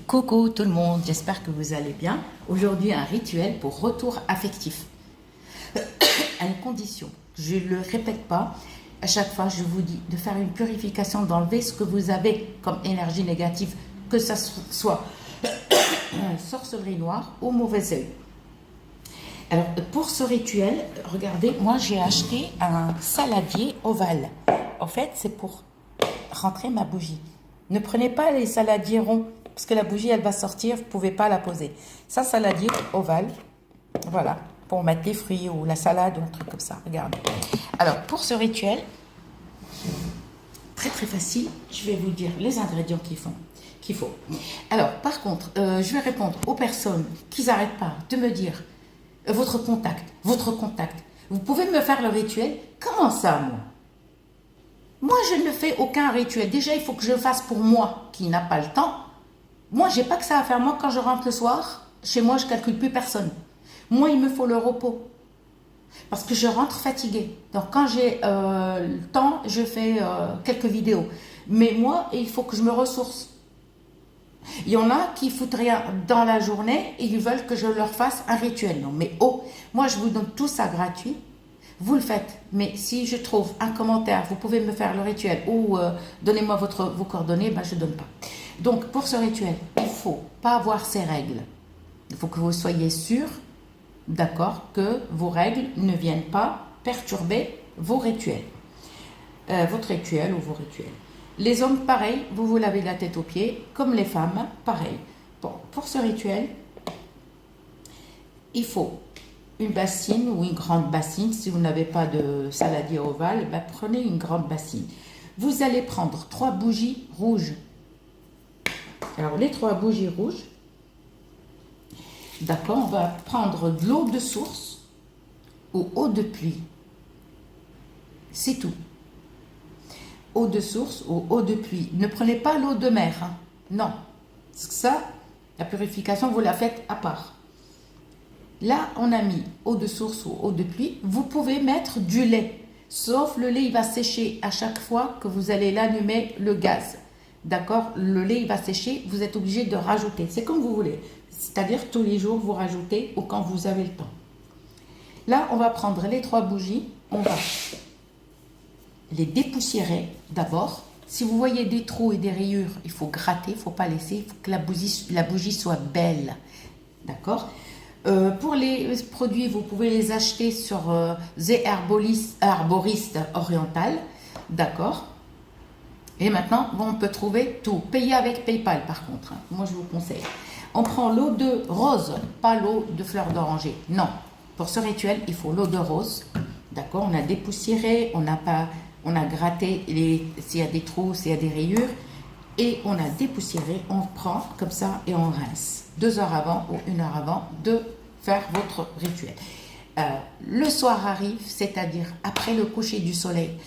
Coucou tout le monde, j'espère que vous allez bien. Aujourd'hui, un rituel pour retour affectif. À une condition, je ne le répète pas, à chaque fois je vous dis de faire une purification, d'enlever ce que vous avez comme énergie négative, que ce soit sorcellerie noire ou mauvais œil. Alors pour ce rituel, regardez, moi j'ai acheté un saladier ovale. En fait, c'est pour rentrer ma bougie. Ne prenez pas les saladiers ronds, parce que la bougie, elle va sortir, vous ne pouvez pas la poser. Ça, saladier ovale, voilà, pour mettre les fruits ou la salade ou un truc comme ça, regardez. Alors, pour ce rituel, très très facile, je vais vous dire les ingrédients qu'il faut. Alors, par contre, je vais répondre aux personnes qui n'arrêtent pas de me dire votre contact. Vous pouvez me faire le rituel? Comment ça, moi? Moi, je ne fais aucun rituel. Déjà, il faut que je le fasse pour moi, qui n'a pas le temps. Moi, j'ai pas que ça à faire. Moi, quand je rentre le soir, chez moi, je calcule plus personne. Moi, il me faut le repos. Parce que je rentre fatiguée. Donc, quand j'ai le temps, je fais quelques vidéos. Mais moi, il faut que je me ressource. Il y en a qui foutent rien dans la journée et ils veulent que je leur fasse un rituel. Non, mais oh, moi, je vous donne tout ça gratuit. Vous le faites, mais si je trouve un commentaire, vous pouvez me faire le rituel ou donnez-moi vos coordonnées, ben je ne donne pas. Donc, pour ce rituel, il ne faut pas avoir ces règles. Il faut que vous soyez sûr, d'accord, que vos règles ne viennent pas perturber vos rituels. Votre rituel ou vos rituels. Les hommes, pareil, vous vous lavez la tête aux pieds, comme les femmes, pareil. Bon, pour ce rituel, il faut une bassine ou une grande bassine. Si vous n'avez pas de saladier ovale, ben prenez une grande bassine. Vous allez prendre 3 bougies rouges. Alors, les 3 bougies rouges, d'accord, on va prendre de l'eau de source ou eau de pluie. C'est tout. Eau de source ou eau de pluie. Ne prenez pas l'eau de mer. Hein. Non. Parce que ça, la purification, vous la faites à part. Là, on a mis eau de source ou eau de pluie. Vous pouvez mettre du lait. Sauf le lait, il va sécher à chaque fois que vous allez l'allumer le gaz. D'accord? Le lait, il va sécher. Vous êtes obligé de rajouter. C'est comme vous voulez. C'est-à-dire tous les jours, vous rajoutez ou quand vous avez le temps. Là, on va prendre les 3 bougies. On va les dépoussiérer d'abord. Si vous voyez des trous et des rayures, il faut gratter. Il ne faut pas laisser. Il faut que la bougie soit belle. D'accord? Pour les produits, vous pouvez les acheter sur The Herboriste Oriental, d'accord. Et maintenant, bon, on peut trouver tout. Payer avec PayPal, par contre. Hein. Moi, je vous conseille. On prend l'eau de rose, pas l'eau de fleur d'oranger. Non. Pour ce rituel, il faut l'eau de rose, d'accord. On a dépoussiéré, on a gratté s'il y a des trous, s'il y a des rayures. Et on a dépoussiéré, on prend comme ça et on rince 2 heures avant ou 1 heure avant de faire votre rituel. Le soir arrive, c'est-à-dire après le coucher du soleil.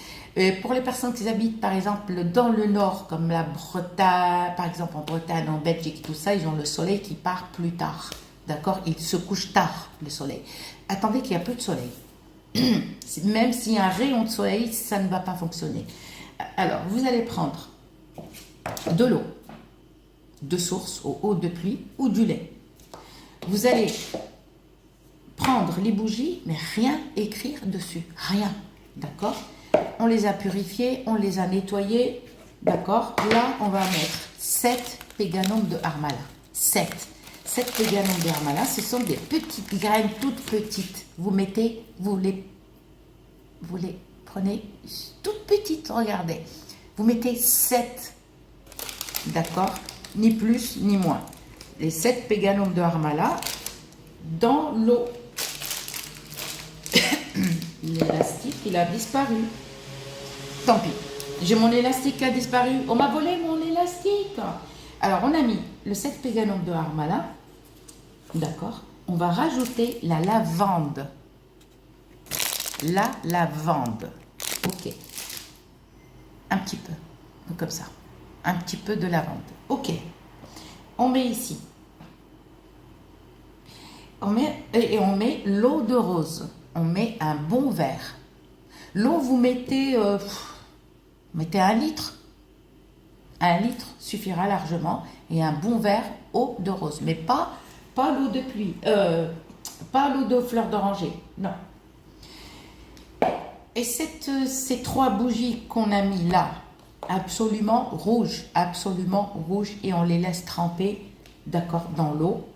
Pour les personnes qui habitent par exemple dans le nord, comme la Bretagne, par exemple en Bretagne, en Belgique, tout ça, ils ont le soleil qui part plus tard. D'accord? Il se couche tard, le soleil. Attendez qu'il y a peu de soleil. Même s'il y a un rayon de soleil, ça ne va pas fonctionner. Alors, vous allez prendre de l'eau de source ou eau de pluie ou du lait. Vous allez prendre les bougies, mais rien écrire dessus, rien, d'accord? On les a purifiées, on les a nettoyées, d'accord? Là, on va mettre 7 péganums de harmala. 7 péganums de harmala, ce sont des petites graines toutes petites. Vous les prenez toutes petites, regardez. Vous mettez 7. D'accord? Ni plus ni moins. Les 7 péganums de harmala dans l'eau. L'élastique, il a disparu. Tant pis. J'ai mon élastique qui a disparu. On m'a volé mon élastique. Alors, on a mis le 7 péganums de harmala. D'accord? On va rajouter la lavande. La lavande. Ok. Un petit peu. Comme ça. Un petit peu de lavande. Ok. On met ici. On met l'eau de rose. On met un bon verre. L'eau, vous mettez 1 litre. 1 litre suffira largement et un bon verre eau de rose. Mais pas l'eau de pluie, pas l'eau de fleur d'oranger, non. Et ces 3 bougies qu'on a mis là, absolument rouges, et on les laisse tremper, d'accord, dans l'eau.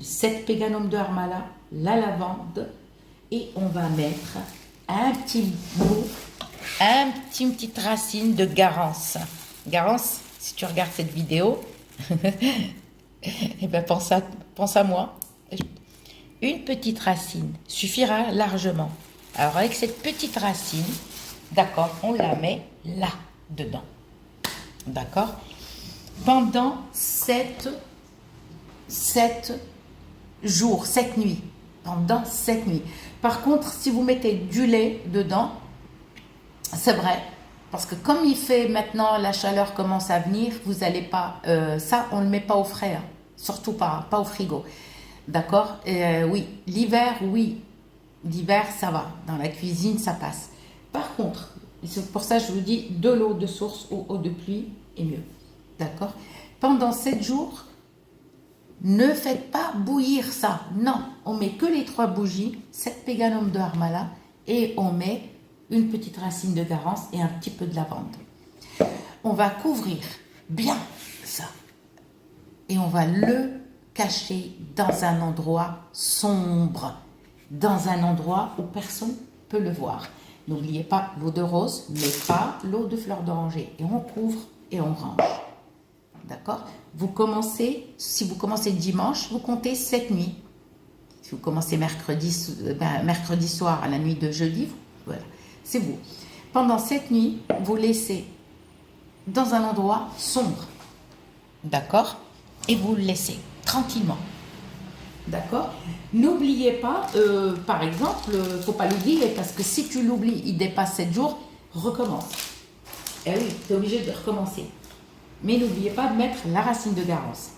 7 péganums de harmala, la lavande, et on va mettre un petit bout, une petite racine de garance. Garance, si tu regardes cette vidéo, eh ben pense à moi. Une petite racine suffira largement. Alors avec cette petite racine, d'accord, on la met là, dedans. D'accord? Pendant 7 jours, 7 nuits. Pendant 7 nuits. Par contre, si vous mettez du lait dedans, c'est vrai, parce que comme il fait maintenant, la chaleur commence à venir, vous n'allez pas, ça on ne le met pas au frais, hein. Surtout pas au frigo. D'accord? Oui, l'hiver, ça va. Dans la cuisine, ça passe. Par contre, c'est pour ça que je vous dis, de l'eau de source ou eau de pluie est mieux. D'accord? Pendant 7 jours, ne faites pas bouillir ça. Non, on met que les 3 bougies, 7 péganums de harmala et on met une petite racine de garance et un petit peu de lavande. On va couvrir bien ça et on va le cacher dans un endroit sombre, dans un endroit où personne ne peut le voir. N'oubliez pas l'eau de rose, mais pas l'eau de fleur d'oranger. Et on couvre et on range. D'accord? Si vous commencez dimanche, vous comptez 7 nuits. Si vous commencez mercredi soir à la nuit de jeudi, voilà, c'est vous. Pendant 7 nuits, vous laissez dans un endroit sombre. D'accord? Et vous le laissez tranquillement. D'accord? N'oubliez pas, par exemple, il ne faut pas l'oublier, parce que si tu l'oublies, il dépasse 7 jours, recommence. Eh oui, tu es obligé de recommencer. Mais n'oubliez pas de mettre la racine de garance.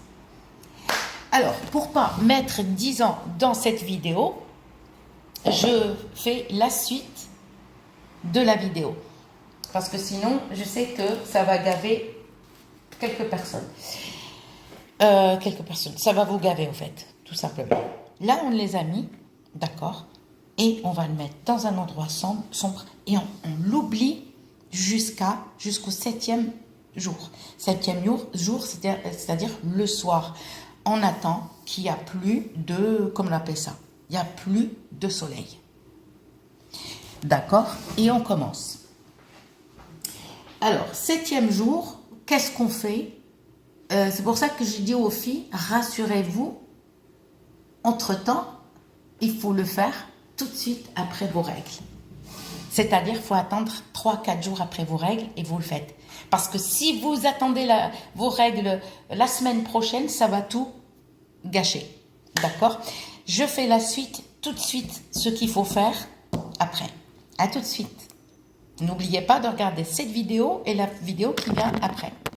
Alors, pour ne pas mettre 10 ans dans cette vidéo, je fais la suite de la vidéo. Parce que sinon, je sais que ça va gaver quelques personnes. Ça va vous gaver, en fait, tout simplement. Là, on les a mis, d'accord, et on va le mettre dans un endroit sombre et on l'oublie jusqu'au 7e jour. 7e jour, c'est-à-dire le soir. On attend qu'il n'y a plus de, comme on appelle ça, il n'y a plus de soleil. D'accord? Et on commence. Alors, 7e jour, qu'est-ce qu'on fait? C'est pour ça que je dis aux filles, rassurez-vous, entre-temps, il faut le faire tout de suite après vos règles. C'est-à-dire, il faut attendre 3-4 jours après vos règles et vous le faites. Parce que si vous attendez vos règles la semaine prochaine, ça va tout gâcher. D'accord? Je fais la suite, tout de suite, ce qu'il faut faire après. À tout de suite. N'oubliez pas de regarder cette vidéo et la vidéo qui vient après.